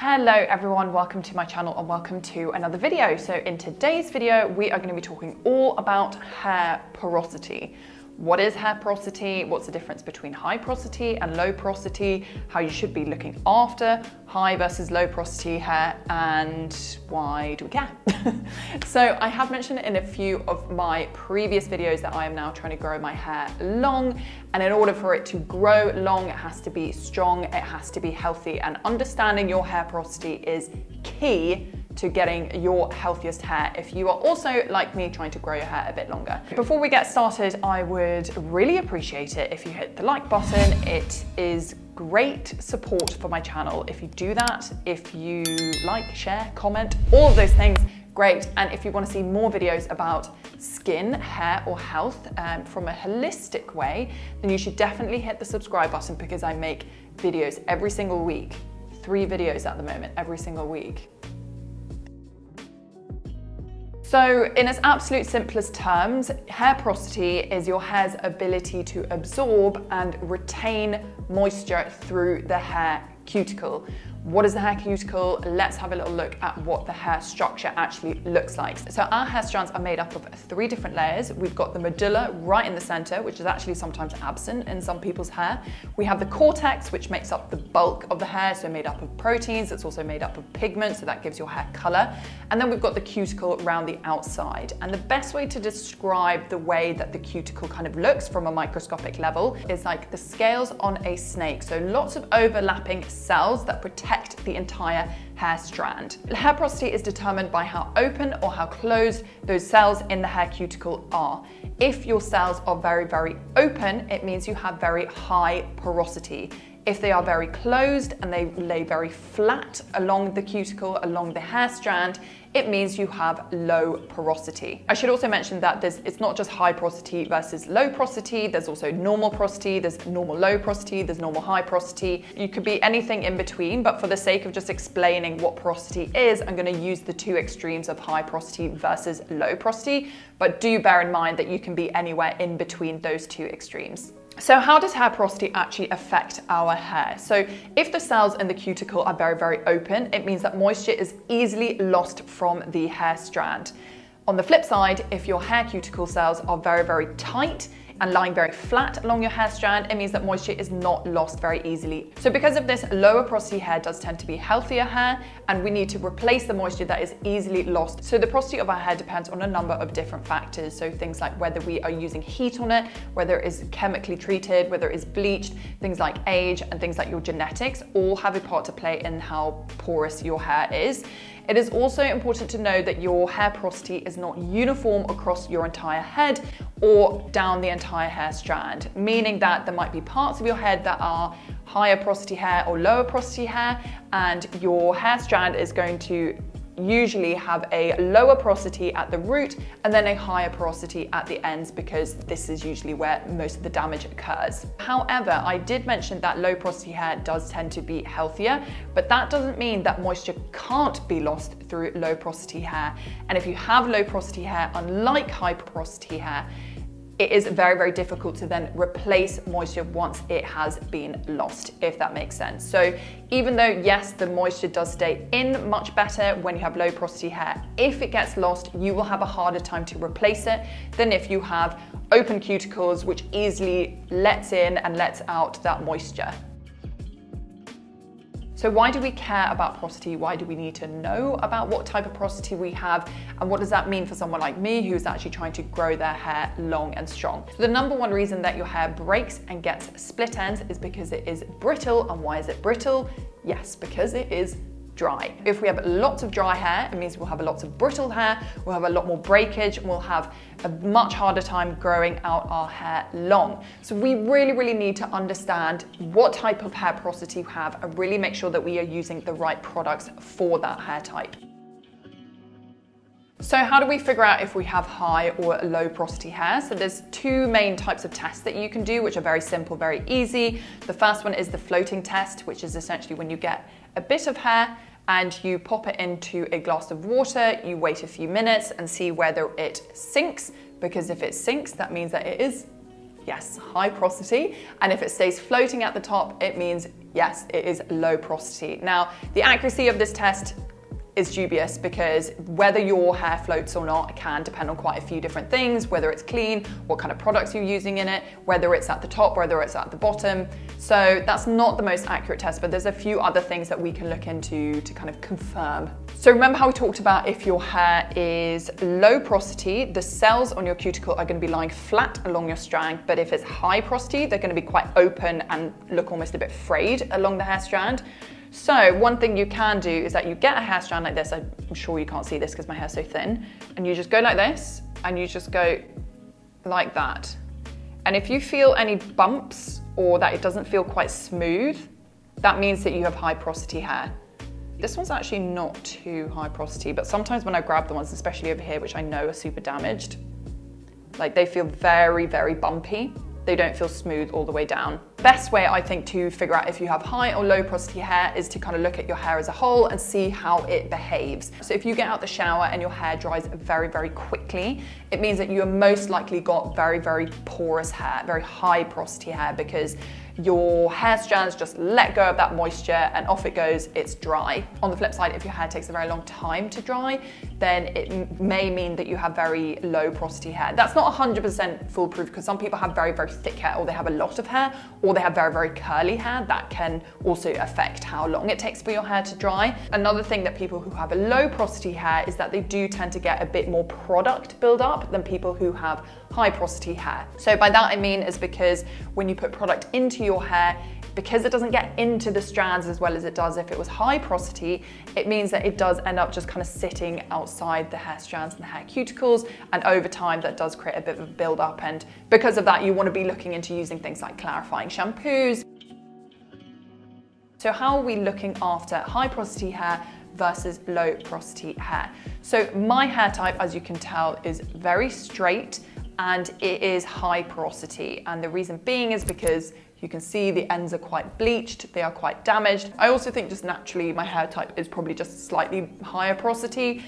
Hello everyone, welcome to my channel and welcome to another video. So in today's video, we are going to be talking all about hair porosity. What is hair porosity? What's the difference between high porosity and low porosity? How you should be looking after high versus low porosity hair, and why do we care? So I have mentioned in a few of my previous videos that I am now trying to grow my hair long, and in order for it to grow long, it has to be strong, it has to be healthy, and understanding your hair porosity is key to getting your healthiest hair if you are also, like me, trying to grow your hair a bit longer. Before we get started, I would really appreciate it if you hit the like button. It is great support for my channel if you do that. If you like, share, comment, all of those things, great. And if you want to see more videos about skin, hair or health from a holistic way, then you should definitely hit the subscribe button, because I make videos every single week. 3 videos at the moment, every single week. So in its absolute simplest terms, hair porosity is your hair's ability to absorb and retain moisture through the hair cuticle. What is the hair cuticle? Let's have a little look at what the hair structure actually looks like. So our hair strands are made up of 3 different layers. We've got the medulla right in the center, which is actually sometimes absent in some people's hair. We have the cortex, which makes up the bulk of the hair, so made up of proteins. It's also made up of pigment, so that gives your hair color. And then we've got the cuticle around the outside. And the best way to describe the way that the cuticle kind of looks from a microscopic level is like the scales on a snake. So lots of overlapping cells that protect the entire hair strand. Hair porosity is determined by how open or how closed those cells in the hair cuticle are. If your cells are very, very open, it means you have very high porosity. If they are very closed and they lay very flat along the cuticle, along the hair strand, it means you have low porosity. I should also mention that it's not just high porosity versus low porosity. There's also normal porosity, there's normal low porosity, there's normal high porosity. You could be anything in between, but for the sake of just explaining what porosity is, I'm going to use the 2 extremes of high porosity versus low porosity. But do bear in mind that you can be anywhere in between those 2 extremes. So how does hair porosity actually affect our hair? So if the cells in the cuticle are very, very open, it means that moisture is easily lost from the hair strand. On the flip side, if your hair cuticle cells are very, very tight and lying very flat along your hair strand, it means that moisture is not lost very easily. So because of this, lower porosity hair does tend to be healthier hair, and we need to replace the moisture that is easily lost. So the porosity of our hair depends on a number of different factors. So things like whether we are using heat on it, whether it is chemically treated, whether it is bleached, things like age and things like your genetics all have a part to play in how porous your hair is. It is also important to know that your hair porosity is not uniform across your entire head or down the entire hair strand, meaning that there might be parts of your head that are higher porosity hair or lower porosity hair, and your hair strand is going to usually have a lower porosity at the root and then a higher porosity at the ends, because this is usually where most of the damage occurs. However, I did mention that low porosity hair does tend to be healthier, but that doesn't mean that moisture can't be lost through low porosity hair. And if you have low porosity hair, unlike high porosity hair, it is very, very difficult to then replace moisture once it has been lost, if that makes sense. So even though, yes, the moisture does stay in much better when you have low porosity hair, if it gets lost, you will have a harder time to replace it than if you have open cuticles, which easily lets in and lets out that moisture. So why do we care about porosity? Why do we need to know about what type of porosity we have? And what does that mean for someone like me who's actually trying to grow their hair long and strong? So the number 1 reason that your hair breaks and gets split ends is because it is brittle. And why is it brittle? Yes, because it is dry. If we have lots of dry hair, it means we'll have lots of brittle hair, we'll have a lot more breakage, and we'll have a much harder time growing out our hair long. So we really, really need to understand what type of hair porosity we have and really make sure that we are using the right products for that hair type. So how do we figure out if we have high or low porosity hair? So there's 2 main types of tests that you can do, which are very simple, very easy. The first one is the floating test, which is essentially when you get a bit of hair and you pop it into a glass of water, you wait a few minutes and see whether it sinks, because if it sinks, that means that it is, yes, high porosity. And if it stays floating at the top, it means yes, it is low porosity. Now, the accuracy of this test is dubious because whether your hair floats or not can depend on quite a few different things, whether it's clean, what kind of products you're using in it, whether it's at the top, whether it's at the bottom. So that's not the most accurate test, but there's a few other things that we can look into to kind of confirm. So remember how we talked about if your hair is low porosity, the cells on your cuticle are going to be lying flat along your strand, but if it's high porosity, they're going to be quite open and look almost a bit frayed along the hair strand. So one thing you can do is that you get a hair strand like this. I'm sure you can't see this because my hair's so thin. And you just go like this and you just go like that. And if you feel any bumps or that it doesn't feel quite smooth, that means that you have high porosity hair. This one's actually not too high porosity, but sometimes when I grab the ones, especially over here, which I know are super damaged, like they feel very, very bumpy. They don't feel smooth all the way down. Best way, I think, to figure out if you have high or low porosity hair is to kind of look at your hair as a whole and see how it behaves. So if you get out the shower and your hair dries very, very quickly, it means that you have most likely got very, very porous hair, very high porosity hair, because your hair strands just let go of that moisture and off it goes, it's dry. On the flip side, if your hair takes a very long time to dry, then it may mean that you have very low porosity hair. That's not 100% foolproof because some people have very, very thick hair, or they have a lot of hair, or they have very, very curly hair. That can also affect how long it takes for your hair to dry. Another thing that people who have a low porosity hair is that they do tend to get a bit more product buildup than people who have high porosity hair. So by that I mean is because when you put product into your hair, because it doesn't get into the strands as well as it does if it was high porosity, it means that it does end up just kind of sitting outside the hair strands and the hair cuticles, and over time that does create a bit of a build-up, and because of that you want to be looking into using things like clarifying shampoos. So how are we looking after high porosity hair versus low porosity hair? So my hair type, as you can tell, is very straight and it is high porosity, and the reason being is because you can see the ends are quite bleached, they are quite damaged. I also think just naturally my hair type is probably just slightly higher porosity,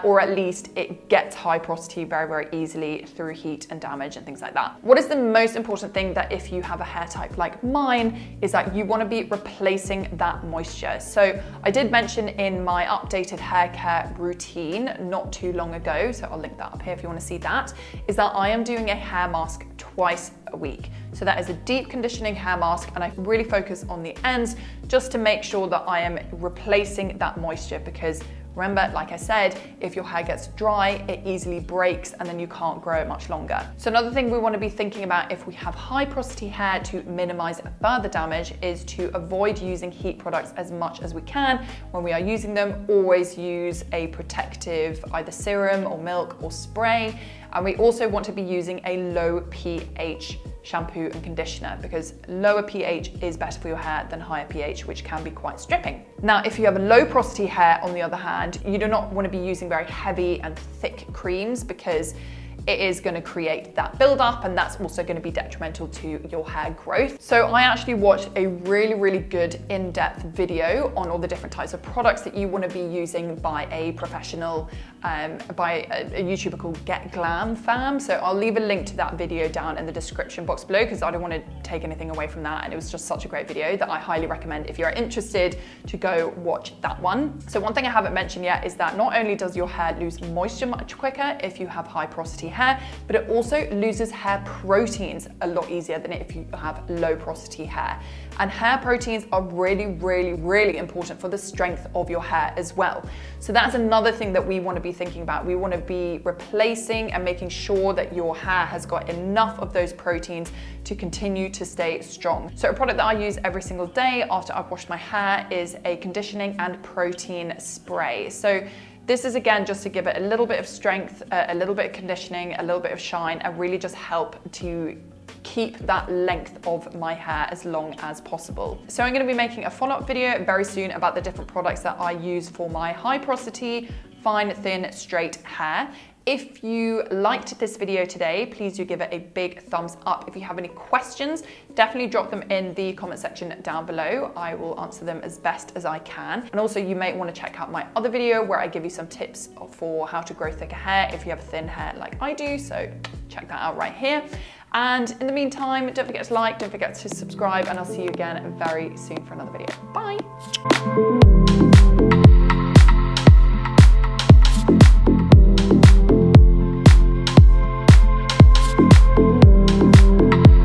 or at least it gets high porosity very, very easily through heat and damage and things like that. What is the most important thing that if you have a hair type like mine is that you want to be replacing that moisture. So I did mention in my updated hair care routine not too long ago, so I'll link that up here if you want to see that, is that I am doing a hair mask twice a week. So that is a deep conditioning hair mask, and I really focus on the ends just to make sure that I am replacing that moisture, because remember, like I said, if your hair gets dry, it easily breaks and then you can't grow it much longer. So another thing we want to be thinking about if we have high porosity hair to minimize further damage is to avoid using heat products as much as we can. When we are using them, always use a protective either serum or milk or spray. And we also want to be using a low pH shampoo and conditioner, because lower pH is better for your hair than higher pH, which can be quite stripping. Now, if you have a low porosity hair, on the other hand, you do not want to be using very heavy and thick creams, because it is going to create that buildup, and that's also going to be detrimental to your hair growth. So I actually watched a really, really good in-depth video on all the different types of products that you want to be using by a professional, by a YouTuber called Get Glam Fam. So I'll leave a link to that video down in the description box below, because I don't want to take anything away from that, and it was just such a great video that I highly recommend if you're interested to go watch that one. So one thing I haven't mentioned yet is that not only does your hair lose moisture much quicker if you have high porosity hair, but it also loses hair proteins a lot easier than if you have low porosity hair. And hair proteins are really, really, really important for the strength of your hair as well. So that's another thing that we want to be thinking about. We want to be replacing and making sure that your hair has got enough of those proteins to continue to stay strong. So a product that I use every single day after I've washed my hair is a conditioning and protein spray. So this is again just to give it a little bit of strength, a little bit of conditioning, a little bit of shine, and really just help to keep that length of my hair as long as possible. So I'm going to be making a follow-up video very soon about the different products that I use for my high porosity, fine, thin, straight hair. If you liked this video today, please do give it a big thumbs up. If you have any questions, definitely drop them in the comment section down below. I will answer them as best as I can. And also you may want to check out my other video where I give you some tips for how to grow thicker hair if you have thin hair like I do. So check that out right here. And in the meantime, don't forget to like, don't forget to subscribe, and I'll see you again very soon for another video. Bye.